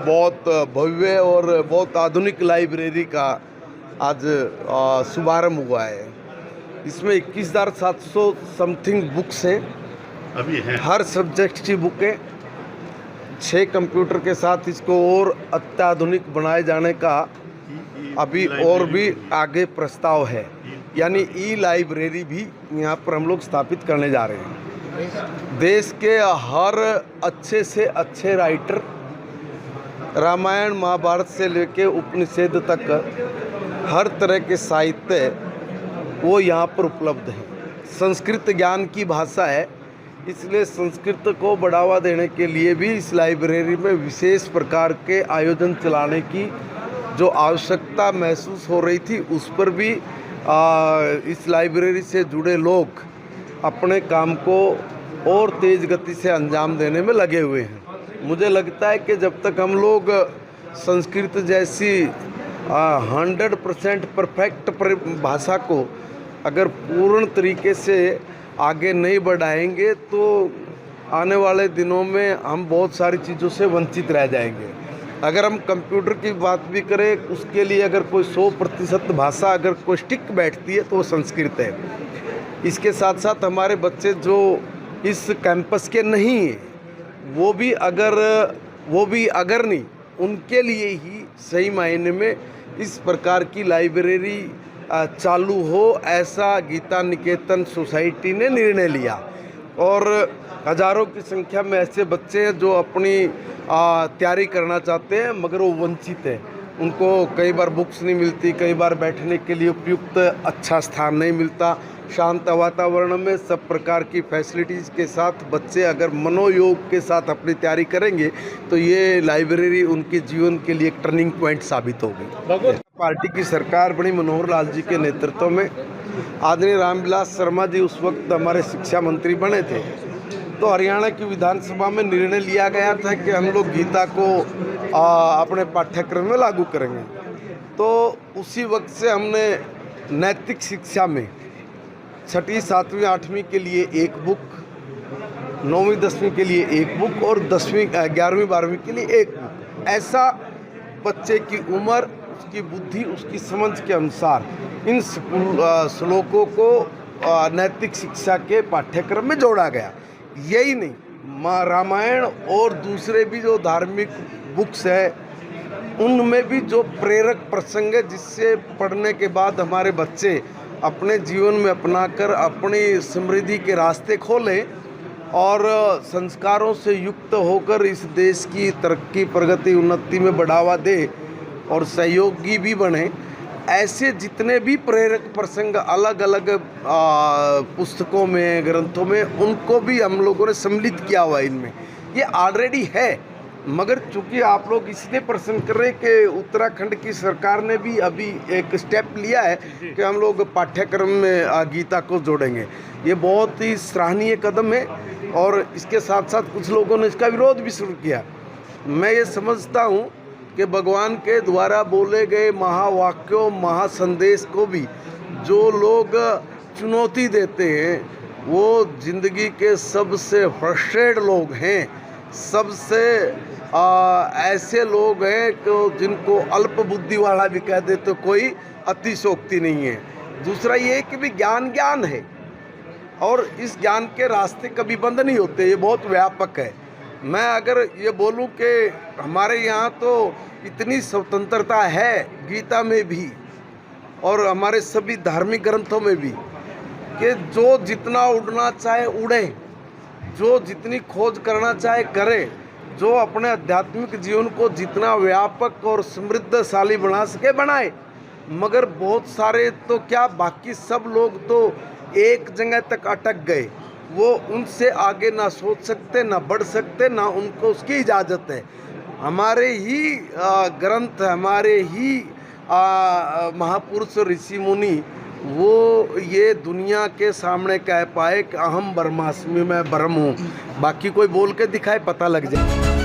बहुत भव्य और बहुत आधुनिक लाइब्रेरी का आज शुभारंभ हुआ है। इसमें 21,700 समथिंग बुक्स हैं, अभी हैं। हर सब्जेक्ट की बुकें, 6 कंप्यूटर के साथ इसको और अत्याधुनिक बनाए जाने का अभी और भी आगे प्रस्ताव है। यानी ई लाइब्रेरी भी यहाँ पर हम लोग स्थापित करने जा रहे हैं। देश के हर अच्छे से अच्छे राइटर, रामायण महाभारत से लेके उपनिषद तक हर तरह के साहित्य वो यहाँ पर उपलब्ध है। संस्कृत ज्ञान की भाषा है, इसलिए संस्कृत को बढ़ावा देने के लिए भी इस लाइब्रेरी में विशेष प्रकार के आयोजन चलाने की जो आवश्यकता महसूस हो रही थी, उस पर भी इस लाइब्रेरी से जुड़े लोग अपने काम को और तेज़ गति से अंजाम देने में लगे हुए हैं। मुझे लगता है कि जब तक हम लोग संस्कृत जैसी 100% परफेक्ट भाषा को अगर पूर्ण तरीके से आगे नहीं बढ़ाएंगे तो आने वाले दिनों में हम बहुत सारी चीज़ों से वंचित रह जाएंगे। अगर हम कंप्यूटर की बात भी करें, उसके लिए अगर कोई 100% भाषा अगर कोई स्टिक बैठती है तो वो संस्कृत है। इसके साथ साथ हमारे बच्चे जो इस कैंपस के नहीं हैं, वो भी अगर नहीं, उनके लिए ही सही मायने में इस प्रकार की लाइब्रेरी चालू हो, ऐसा गीता निकेतन सोसाइटी ने निर्णय लिया। और हज़ारों की संख्या में ऐसे बच्चे हैं जो अपनी तैयारी करना चाहते हैं मगर वो वंचित हैं। उनको कई बार बुक्स नहीं मिलती, कई बार बैठने के लिए उपयुक्त अच्छा स्थान नहीं मिलता। शांत वातावरण में सब प्रकार की फैसिलिटीज़ के साथ बच्चे अगर मनोयोग के साथ अपनी तैयारी करेंगे तो ये लाइब्रेरी उनके जीवन के लिए एक टर्निंग पॉइंट साबित होगी। पार्टी की सरकार बड़ी मनोहर लाल जी के नेतृत्व में आदरणीय रामविलास शर्मा जी उस वक्त हमारे शिक्षा मंत्री बने थे, तो हरियाणा की विधानसभा में निर्णय लिया गया था कि हम लोग गीता को अपने पाठ्यक्रम में लागू करेंगे। तो उसी वक्त से हमने नैतिक शिक्षा में 6ठी, 7वीं, 8वीं के लिए एक बुक, 9वीं, 10वीं के लिए एक बुक और 10वीं, 11वीं, 12वीं के लिए एक बुक, ऐसा बच्चे की उम्र, उसकी बुद्धि, उसकी समझ के अनुसार इन श्लोकों को नैतिक शिक्षा के पाठ्यक्रम में जोड़ा गया। यही नहीं, रामायण और दूसरे भी जो धार्मिक बुक्स है उनमें भी जो प्रेरक प्रसंग है जिससे पढ़ने के बाद हमारे बच्चे अपने जीवन में अपनाकर अपनी समृद्धि के रास्ते खोलें और संस्कारों से युक्त होकर इस देश की तरक्की, प्रगति, उन्नति में बढ़ावा दे और सहयोगी भी बने। ऐसे जितने भी प्रेरक प्रसंग अलग अलग पुस्तकों में, ग्रंथों में, उनको भी हम लोगों ने सम्मिलित किया हुआ इनमें। ये ऑलरेडी है, मगर चूंकि आप लोग इसलिए प्रश्न कर रहे हैं कि उत्तराखंड की सरकार ने भी अभी एक स्टेप लिया है कि हम लोग पाठ्यक्रम में गीता को जोड़ेंगे। ये बहुत ही सराहनीय कदम है और इसके साथ साथ कुछ लोगों ने इसका विरोध भी शुरू किया। मैं ये समझता हूँ कि भगवान के द्वारा बोले गए महावाक्यों, महासंदेश को भी जो लोग चुनौती देते हैं वो जिंदगी के सबसे फ्रस्ट्रेटेड लोग हैं, सबसे ऐसे लोग हैं कि जिनको अल्प बुद्धि वाला भी कह दे तो कोई अतिशोक्ति नहीं है। दूसरा ये कि भी ज्ञान है और इस ज्ञान के रास्ते कभी बंद नहीं होते, ये बहुत व्यापक है। मैं अगर ये बोलूं कि हमारे यहाँ तो इतनी स्वतंत्रता है गीता में भी और हमारे सभी धार्मिक ग्रंथों में भी कि जो जितना उड़ना चाहे उड़े, जो जितनी खोज करना चाहे करे, जो अपने आध्यात्मिक जीवन को जितना व्यापक और समृद्धशाली बना सके बनाए। मगर बहुत सारे तो क्या, बाकी सब लोग तो एक जगह तक अटक गए, वो उनसे आगे ना सोच सकते, ना बढ़ सकते, ना उनको उसकी इजाज़त है। हमारे ही ग्रंथ, हमारे ही महापुरुष ऋषि मुनि वो ये दुनिया के सामने कह पाए कि अहम ब्रह्मास्मि, मैं ब्रह्म हूँ। बाकी कोई बोल के दिखाए, पता लग जाए।